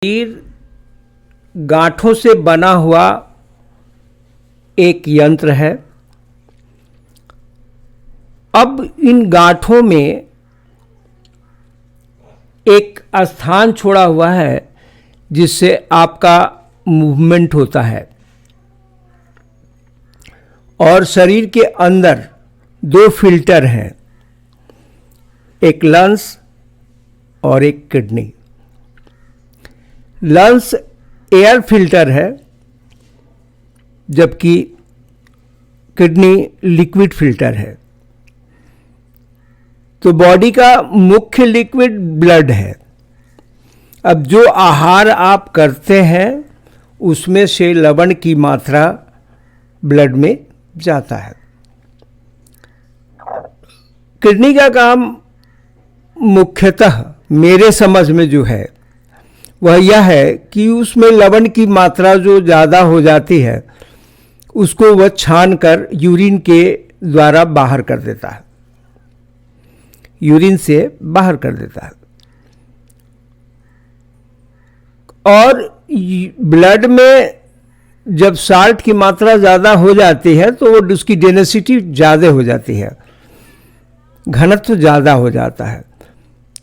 शरीर गांठों से बना हुआ एक यंत्र है। अब इन गांठों में एक स्थान छोड़ा हुआ है जिससे आपका मूवमेंट होता है, और शरीर के अंदर दो फिल्टर हैं, एक लंग्स और एक किडनी। लंग्स एयर फिल्टर है जबकि किडनी लिक्विड फिल्टर है। तो बॉडी का मुख्य लिक्विड ब्लड है। अब जो आहार आप करते हैं उसमें से लवण की मात्रा ब्लड में जाता है। किडनी का काम मुख्यतः मेरे समझ में जो है वह यह है कि उसमें लवण की मात्रा जो ज़्यादा हो जाती है उसको वह छान कर यूरिन के द्वारा बाहर कर देता है, यूरिन से बाहर कर देता है। और ब्लड में जब साल्ट की मात्रा ज़्यादा हो जाती है तो उसकी डेंसिटी ज़्यादा हो जाती है, घनत्व ज़्यादा हो जाता है।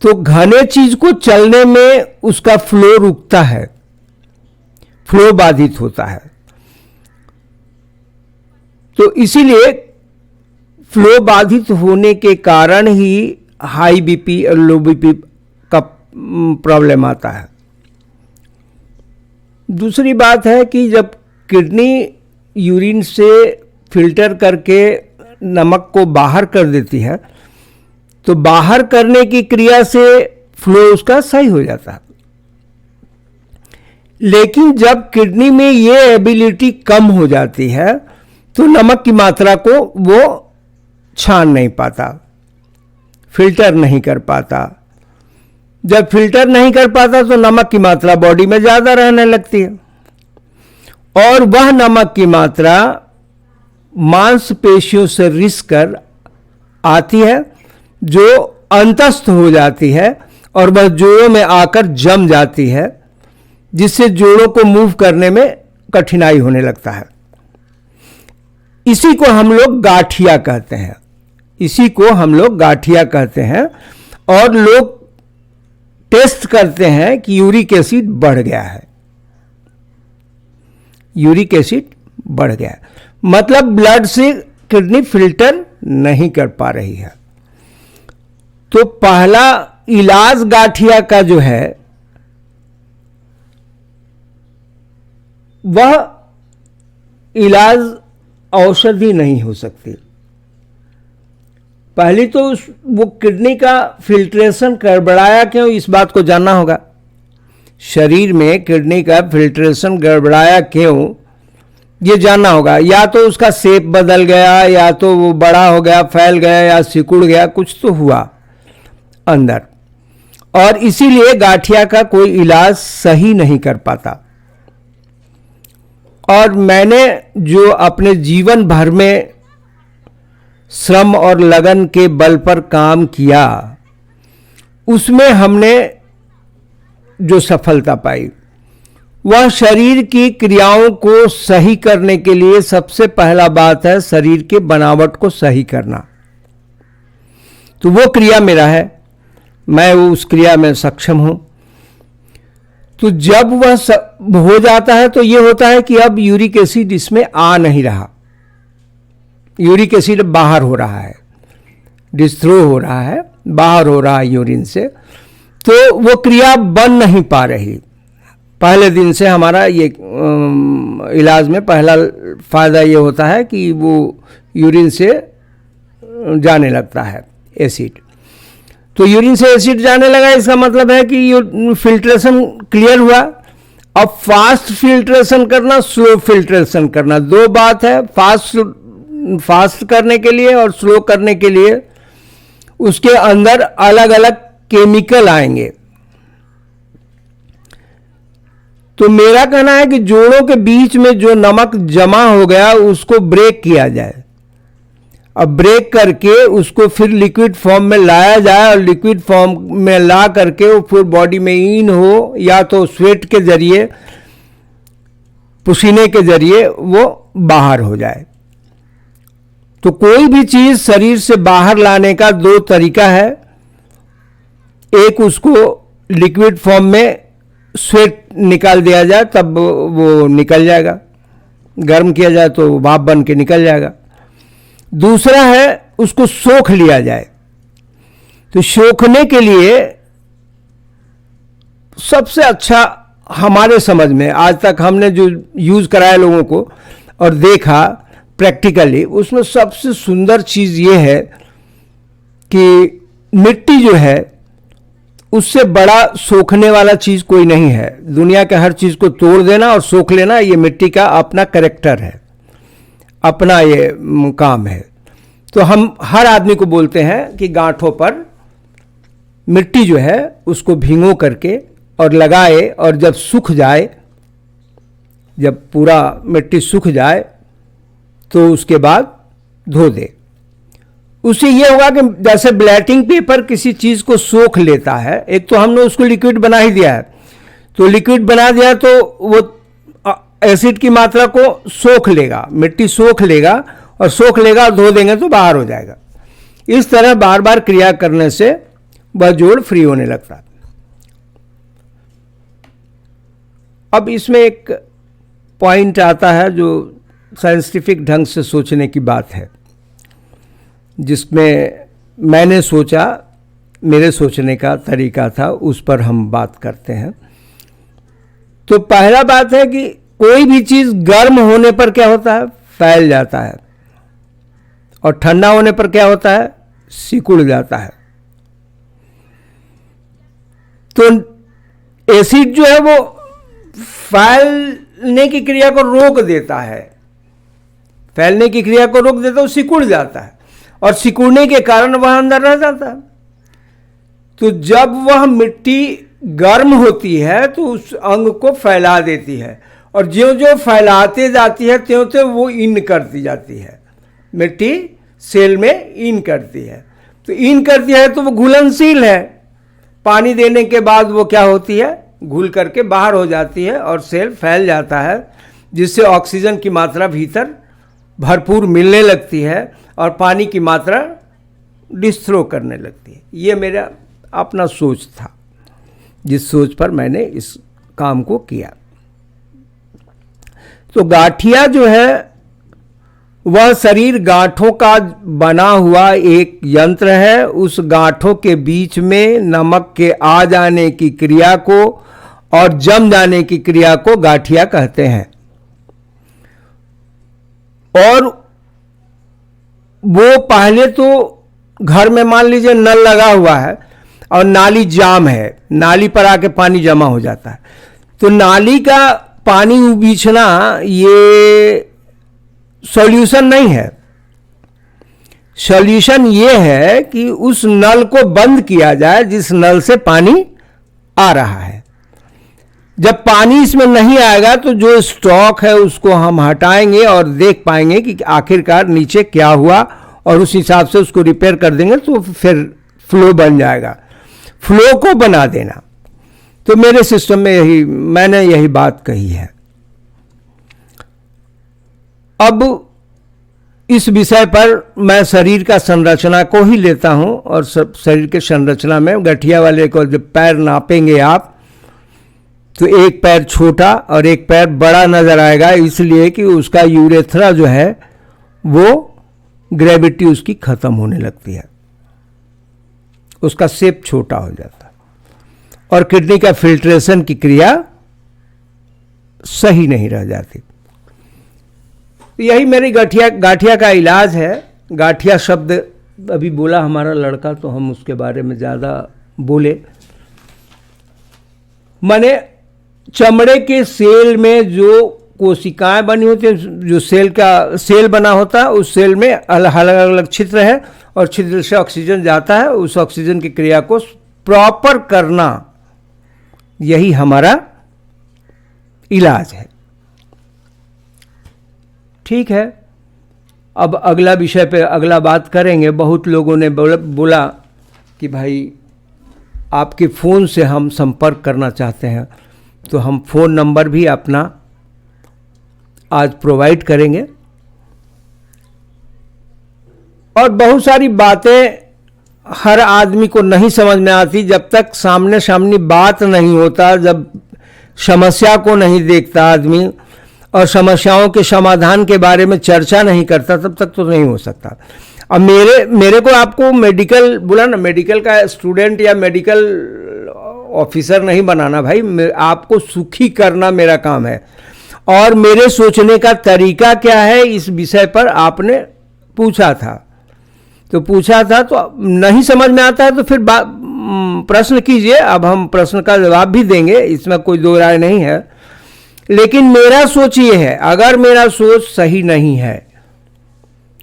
तो घने चीज को चलने में उसका फ्लो रुकता है, फ्लो बाधित होता है। तो इसीलिए फ्लो बाधित होने के कारण ही हाई बीपी और लो बीपी का प्रॉब्लम आता है। दूसरी बात है कि जब किडनी यूरिन से फिल्टर करके नमक को बाहर कर देती है तो बाहर करने की क्रिया से फ्लो उसका सही हो जाता है। लेकिन जब किडनी में ये एबिलिटी कम हो जाती है तो नमक की मात्रा को वो छान नहीं पाता, फिल्टर नहीं कर पाता। जब फिल्टर नहीं कर पाता तो नमक की मात्रा बॉडी में ज़्यादा रहने लगती है, और वह नमक की मात्रा मांसपेशियों से रिस कर आती है जो अंतस्थ हो जाती है और वह जोड़ों में आकर जम जाती है, जिससे जोड़ों को मूव करने में कठिनाई होने लगता है। इसी को हम लोग गाठिया कहते हैं, इसी को हम लोग गाठिया कहते हैं। और लोग टेस्ट करते हैं कि यूरिक एसिड बढ़ गया है, यूरिक एसिड बढ़ गया है, मतलब ब्लड से किडनी फिल्टर नहीं कर पा रही है। तो पहला इलाज गाठिया का जो है वह इलाज औषधि नहीं हो सकती। पहली तो वो किडनी का फिल्ट्रेशन गड़बड़ाया क्यों, इस बात को जानना होगा। शरीर में किडनी का फिल्ट्रेशन गड़बड़ाया क्यों ये जानना होगा। या तो उसका शेप बदल गया, या तो वो बड़ा हो गया, फैल गया, या सिकुड़ गया, कुछ तो हुआ अंदर, और इसीलिए गाठिया का कोई इलाज सही नहीं कर पाता। और मैंने जो अपने जीवन भर में श्रम और लगन के बल पर काम किया उसमें हमने जो सफलता पाई वह शरीर की क्रियाओं को सही करने के लिए सबसे पहला बात है शरीर के बनावट को सही करना। तो वो क्रिया मेरा है, मैं उस क्रिया में सक्षम हूं। तो जब वह हो जाता है तो ये होता है कि अब यूरिक एसिड इसमें आ नहीं रहा, यूरिक एसिड बाहर हो रहा है, डिस्ट्रो हो रहा है, बाहर हो रहा है यूरिन से। तो वो क्रिया बन नहीं पा रही। पहले दिन से हमारा ये इलाज में पहला फायदा ये होता है कि वो यूरिन से जाने लगता है एसिड। तो यूरिन से एसिड जाने लगा, इसका मतलब है कि फिल्ट्रेशन क्लियर हुआ। अब फास्ट फिल्ट्रेशन करना, स्लो फिल्ट्रेशन करना, दो बात है। फास्ट करने के लिए और स्लो करने के लिए उसके अंदर अलग अलग केमिकल आएंगे। तो मेरा कहना है कि जोड़ों के बीच में जो नमक जमा हो गया उसको ब्रेक किया जाए। अब ब्रेक करके उसको फिर लिक्विड फॉर्म में लाया जाए और लिक्विड फॉर्म में ला करके वो फिर बॉडी में इन हो या तो स्वेट के जरिए, पसीने के जरिए वो बाहर हो जाए। तो कोई भी चीज शरीर से बाहर लाने का दो तरीका है, एक उसको लिक्विड फॉर्म में स्वेट निकाल दिया जाए तब वो निकल जाएगा, गर्म किया जाए तो भाप बन के निकल जाएगा। दूसरा है उसको सोख लिया जाए। तो सोखने के लिए सबसे अच्छा हमारे समझ में आज तक हमने जो यूज कराया लोगों को और देखा प्रैक्टिकली, उसमें सबसे सुंदर चीज ये है कि मिट्टी जो है उससे बड़ा सोखने वाला चीज कोई नहीं है। दुनिया के हर चीज को तोड़ देना और सोख लेना, ये मिट्टी का अपना कैरेक्टर है, अपना ये काम है। तो हम हर आदमी को बोलते हैं कि गांठों पर मिट्टी जो है उसको भिगो करके और लगाए, और जब सूख जाए, जब पूरा मिट्टी सूख जाए तो उसके बाद धो दे। उससे ये होगा कि जैसे ब्लैटिंग पेपर किसी चीज को सोख लेता है, एक तो हमने उसको लिक्विड बना ही दिया है, तो लिक्विड बना दिया तो वो एसिड की मात्रा को सोख लेगा, मिट्टी सोख लेगा और सोख लेगा और धो देंगे तो बाहर हो जाएगा। इस तरह बार बार क्रिया करने से वह जोड़ फ्री होने लगता है। अब इसमें एक पॉइंट आता है जो साइंटिफिक ढंग से सोचने की बात है, जिसमें मैंने सोचा, मेरे सोचने का तरीका था, उस पर हम बात करते हैं। तो पहला बात है कि कोई भी चीज गर्म होने पर क्या होता है, फैल जाता है, और ठंडा होने पर क्या होता है, सिकुड़ जाता है। तो एसिड जो है वो फैलने की क्रिया को रोक देता है, फैलने की क्रिया को रोक देता है, वो सिकुड़ जाता है, और सिकुड़ने के कारण वह अंदर रह जाता है। तो जब वह मिट्टी गर्म होती है तो उस अंग को फैला देती है, और ज्यों ज्यों फैलाते जाती है त्यों त्यों वो इन करती जाती है, मिट्टी सेल में इन करती है। तो इन करती है तो वो घुलनशील है, पानी देने के बाद वो क्या होती है, घुल करके बाहर हो जाती है और सेल फैल जाता है, जिससे ऑक्सीजन की मात्रा भीतर भरपूर मिलने लगती है और पानी की मात्रा डिस्ट्रो करने लगती है। ये मेरा अपना सोच था, जिस सोच पर मैंने इस काम को किया। तो गांठिया जो है वह शरीर गांठों का बना हुआ एक यंत्र है। उस गांठों के बीच में नमक के आ जाने की क्रिया को और जम जाने की क्रिया को गांठिया कहते हैं। और वो पहले तो घर में मान लीजिए नल लगा हुआ है और नाली जाम है, नाली पर आके पानी जमा हो जाता है, तो नाली का पानी उबीछना ये सॉल्यूशन नहीं है। सॉल्यूशन ये है कि उस नल को बंद किया जाए जिस नल से पानी आ रहा है। जब पानी इसमें नहीं आएगा तो जो स्टॉक है उसको हम हटाएंगे और देख पाएंगे कि आखिरकार नीचे क्या हुआ, और उस हिसाब से उसको रिपेयर कर देंगे तो फिर फ्लो बन जाएगा। फ्लो को बना देना, तो मेरे सिस्टम में मैंने यही बात कही है। अब इस विषय पर मैं शरीर का संरचना को ही लेता हूं, और शरीर के संरचना में गठिया वाले को जब पैर नापेंगे आप, तो एक पैर छोटा और एक पैर बड़ा नजर आएगा, इसलिए कि उसका यूरेथ्रा जो है वो ग्रेविटी उसकी खत्म होने लगती है, उसका शेप छोटा हो जाता है, और किडनी का फिल्ट्रेशन की क्रिया सही नहीं रह जाती। यही मेरी गाठिया का इलाज है। गाठिया शब्द अभी बोला हमारा लड़का, तो हम उसके बारे में ज़्यादा बोले। माने चमड़े के सेल में जो कोशिकाएं बनी होती हैं, जो सेल बना होता है, उस सेल में अलग अलग छिद्र है, और छिद्र से ऑक्सीजन जाता है, उस ऑक्सीजन की क्रिया को प्रॉपर करना, यही हमारा इलाज है। ठीक है, अब अगला विषय पे अगला बात करेंगे। बहुत लोगों ने बोला कि भाई आपके फ़ोन से हम संपर्क करना चाहते हैं, तो हम फ़ोन नंबर भी अपना आज प्रोवाइड करेंगे। और बहुत सारी बातें हर आदमी को नहीं समझ में आती जब तक सामने सामने बात नहीं होता, जब समस्या को नहीं देखता आदमी और समस्याओं के समाधान के बारे में चर्चा नहीं करता, तब तक तो नहीं हो सकता। अब मेरे को आपको मेडिकल बोला ना, मेडिकल का स्टूडेंट या मेडिकल ऑफिसर नहीं बनाना भाई, आपको सुखी करना मेरा काम है। और मेरे सोचने का तरीका क्या है इस विषय पर आपने पूछा था, तो नहीं समझ में आता है तो फिर प्रश्न कीजिए। अब हम प्रश्न का जवाब भी देंगे, इसमें कोई दो राय नहीं है। लेकिन मेरा सोच ये है, अगर मेरा सोच सही नहीं है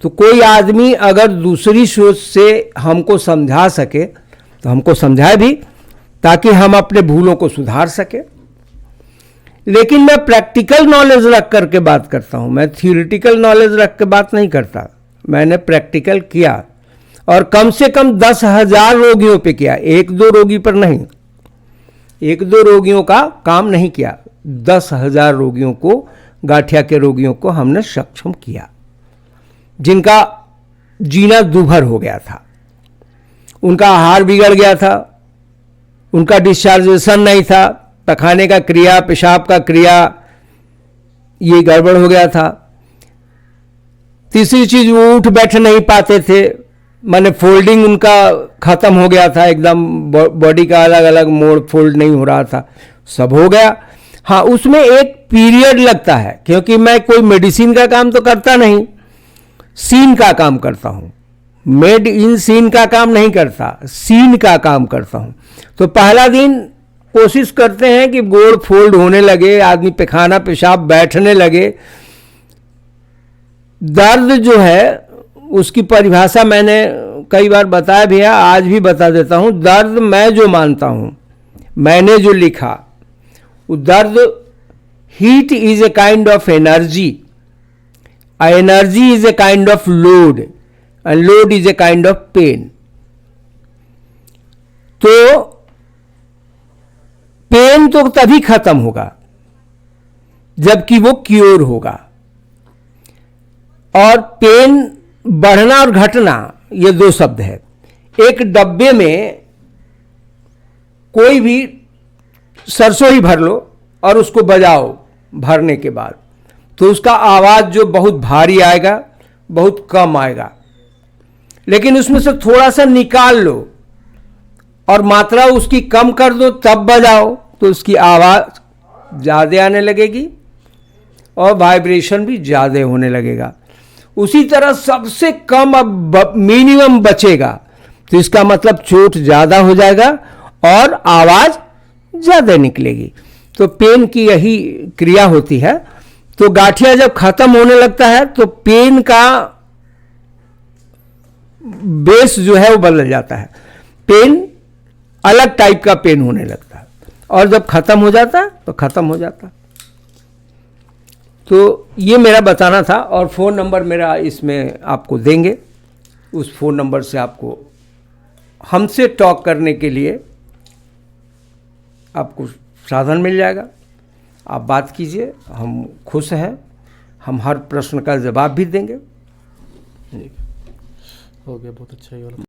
तो कोई आदमी अगर दूसरी सोच से हमको समझा सके तो हमको समझाए भी, ताकि हम अपने भूलों को सुधार सके। लेकिन मैं प्रैक्टिकल नॉलेज रख करके बात करता हूं, मैं थियोरिटिकल नॉलेज रख के बात नहीं करता। मैंने प्रैक्टिकल किया और कम से कम 10,000 रोगियों पे किया, 1-2 रोगी पर नहीं। 1-2 रोगियों का काम नहीं किया, 10,000 रोगियों को, गाठिया के रोगियों को हमने सक्षम किया, जिनका जीना दूभर हो गया था, उनका आहार बिगड़ गया था, उनका डिस्चार्जेशन नहीं था, पखाने का क्रिया, पेशाब का क्रिया ये गड़बड़ हो गया था। तीसरी चीज, वो उठ बैठ नहीं पाते थे, माने फोल्डिंग उनका खत्म हो गया था, एकदम बॉडी का अलग अलग मोड़ फोल्ड नहीं हो रहा था, सब हो गया। हाँ, उसमें एक पीरियड लगता है, क्योंकि मैं कोई मेडिसिन का काम तो करता नहीं, सीन का काम करता हूँ। मेड इन सीन का काम नहीं करता, सीन का काम करता हूँ। तो पहला दिन कोशिश करते हैं कि गोड़ फोल्ड होने लगे, आदमी पैखाना पेशाब बैठने लगे। दर्द जो है उसकी परिभाषा मैंने कई बार बताया भी है, आज भी बता देता हूँ। दर्द मैं जो मानता हूँ, मैंने जो लिखा, वो दर्द, heat is a kind of energy, energy is a kind of load, and load is a kind of pain. तो पेन तो तभी खत्म होगा जबकि वो क्योर होगा। और पेन बढ़ना और घटना ये 2 शब्द है। एक डब्बे में कोई भी सरसों ही भर लो और उसको बजाओ भरने के बाद, तो उसका आवाज जो बहुत भारी आएगा, बहुत कम आएगा। लेकिन उसमें से थोड़ा सा निकाल लो और मात्रा उसकी कम कर दो, तब बजाओ, तो उसकी आवाज ज्यादा आने लगेगी और वाइब्रेशन भी ज्यादा होने लगेगा। उसी तरह सबसे कम अब मिनिमम बचेगा, तो इसका मतलब चोट ज्यादा हो जाएगा और आवाज ज्यादा निकलेगी। तो पेन की यही क्रिया होती है। तो गाठिया जब खत्म होने लगता है तो पेन का बेस जो है वो बदल जाता है, पेन अलग टाइप का पेन होने लगता है, और जब खत्म हो जाता है तो खत्म हो जाता है। तो ये मेरा बताना था। और फ़ोन नंबर मेरा इसमें आपको देंगे, उस फ़ोन नंबर से आपको हमसे टॉक करने के लिए आपको साधन मिल जाएगा। आप बात कीजिए, हम खुश हैं, हम हर प्रश्न का जवाब भी देंगे। हो गया, बहुत अच्छा ही वाला।